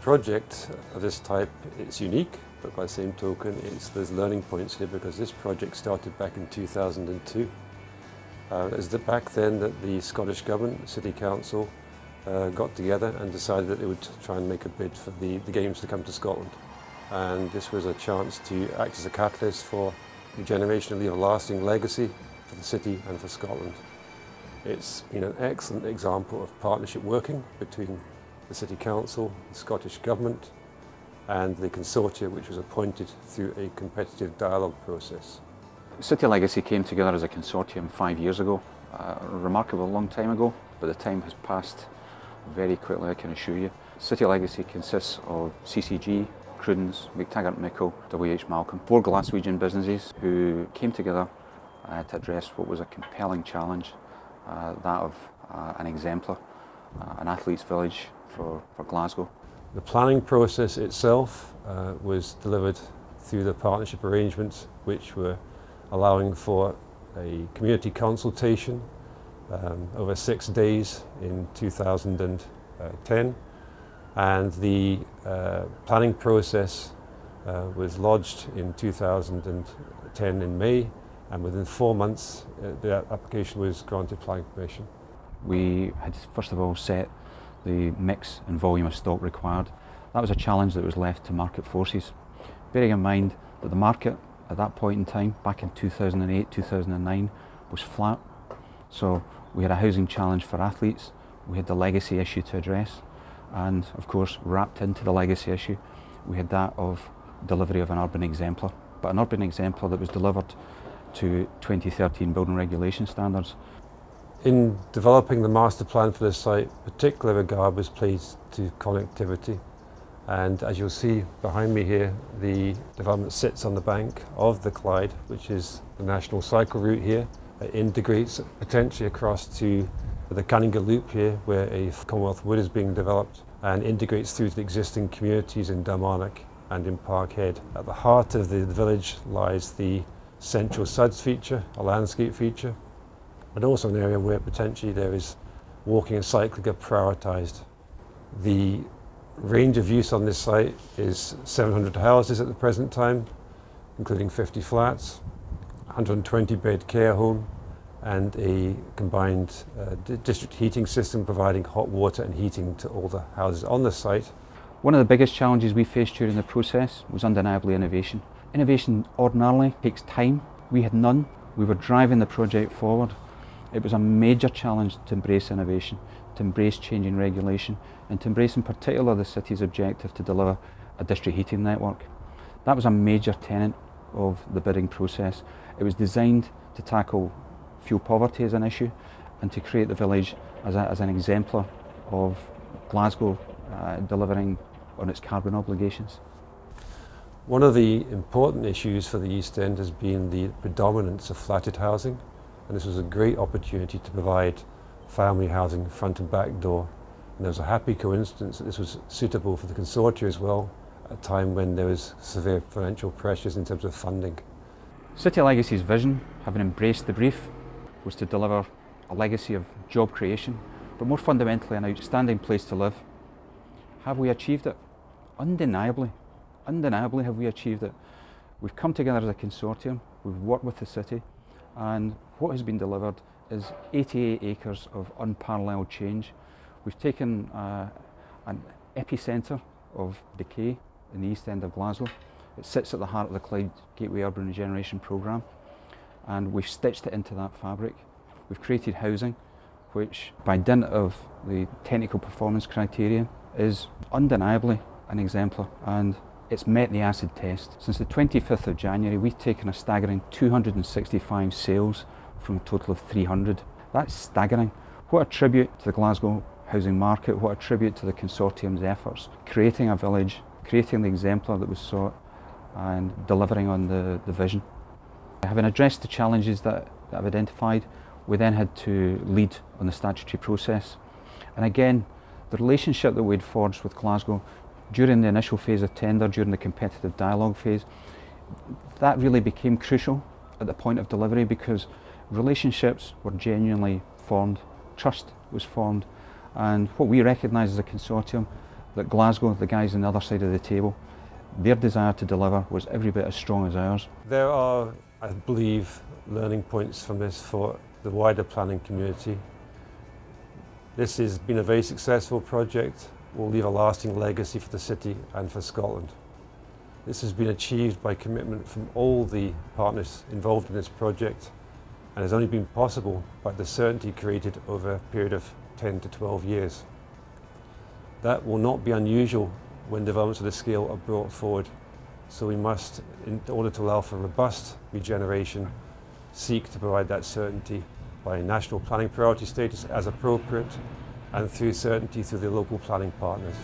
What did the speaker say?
project of this type, it's unique, but by the same token, there's learning points here because this project started back in 2002. It was back then that the Scottish Government, the City Council, got together and decided that they would try and make a bid for the Games to come to Scotland. And this was a chance to act as a catalyst for the generation and leave a lasting legacy for the city and for Scotland. It's been an excellent example of partnership working between the City Council, the Scottish Government and the consortia which was appointed through a competitive dialogue process. City Legacy came together as a consortium 5 years ago, a remarkable long time ago, but the time has passed very quickly, I can assure you. City Legacy consists of CCG, Crudens, McTaggart Mickle, WH Malcolm, 4 Glaswegian businesses who came together to address what was a compelling challenge, that of an exemplar, an athletes village for Glasgow. The planning process itself was delivered through the partnership arrangements which were allowing for a community consultation over 6 days in 2010, and the planning process was lodged in 2010 in May, and within 4 months the application was granted planning permission. We had first of all set the mix and volume of stock required. That was a challenge that was left to market forces, bearing in mind that the market at that point in time, back in 2008, 2009, was flat. So we had a housing challenge for athletes, we had the legacy issue to address, and of course wrapped into the legacy issue we had that of delivery of an urban exemplar, but an urban exemplar that was delivered to 2013 building regulation standards. In developing the master plan for this site, particular regard was placed to connectivity, and as you'll see behind me here, the development sits on the bank of the Clyde, which is the national cycle route here. It integrates potentially across to the Canninga Loop here, where a Commonwealth Wood is being developed, and integrates through to the existing communities in Dalmarnock and in Parkhead. At the heart of the village lies the central suds feature, a landscape feature, but also an area where potentially there is walking and cycling are prioritised. The range of use on this site is 700 houses at the present time, including 50 flats, 120 bed care home, and a combined district heating system providing hot water and heating to all the houses on the site. One of the biggest challenges we faced during the process was undeniably innovation. Innovation ordinarily takes time. We had none. We were driving the project forward. It was a major challenge to embrace innovation, to embrace changing regulation, and to embrace in particular the city's objective to deliver a district heating network. That was a major tenet of the bidding process. It was designed to tackle fuel poverty as an issue and to create the village as an exemplar of Glasgow delivering on its carbon obligations. One of the important issues for the East End has been the predominance of flatted housing, and this was a great opportunity to provide family housing front and back door. And there was a happy coincidence that this was suitable for the consortia as well, at a time when there was severe financial pressures in terms of funding. City Legacy's vision, having embraced the brief, was to deliver a legacy of job creation, but more fundamentally an outstanding place to live. Have we achieved it? Undeniably have we achieved it. We've come together as a consortium, we've worked with the city, and what has been delivered is 88 acres of unparalleled change. We've taken an epicentre of decay in the East End of Glasgow. It sits at the heart of the Clyde Gateway Urban Regeneration Programme, and we've stitched it into that fabric. We've created housing which, by dint of the technical performance criteria, is undeniably an exemplar, and it's met the acid test. Since the 25th of January, we've taken a staggering 265 sales from a total of 300. That's staggering. What a tribute to the Glasgow housing market, what a tribute to the consortium's efforts, creating a village, creating the exemplar that was sought, and delivering on the vision. Having addressed the challenges that I've identified, we then had to lead on the statutory process. And again, the relationship that we'd forged with Glasgow during the initial phase of tender, during the competitive dialogue phase, that really became crucial at the point of delivery, because relationships were genuinely formed, trust was formed, and what we recognised as a consortium, that Glasgow, the guys on the other side of the table, their desire to deliver was every bit as strong as ours. There are, I believe, learning points from this for the wider planning community. This has been a very successful project, will leave a lasting legacy for the city and for Scotland. This has been achieved by commitment from all the partners involved in this project and has only been possible by the certainty created over a period of 10 to 12 years. That will not be unusual when developments of this scale are brought forward, so we must, in order to allow for robust regeneration, seek to provide that certainty by national planning priority status as appropriate and through certainty through the local planning partners.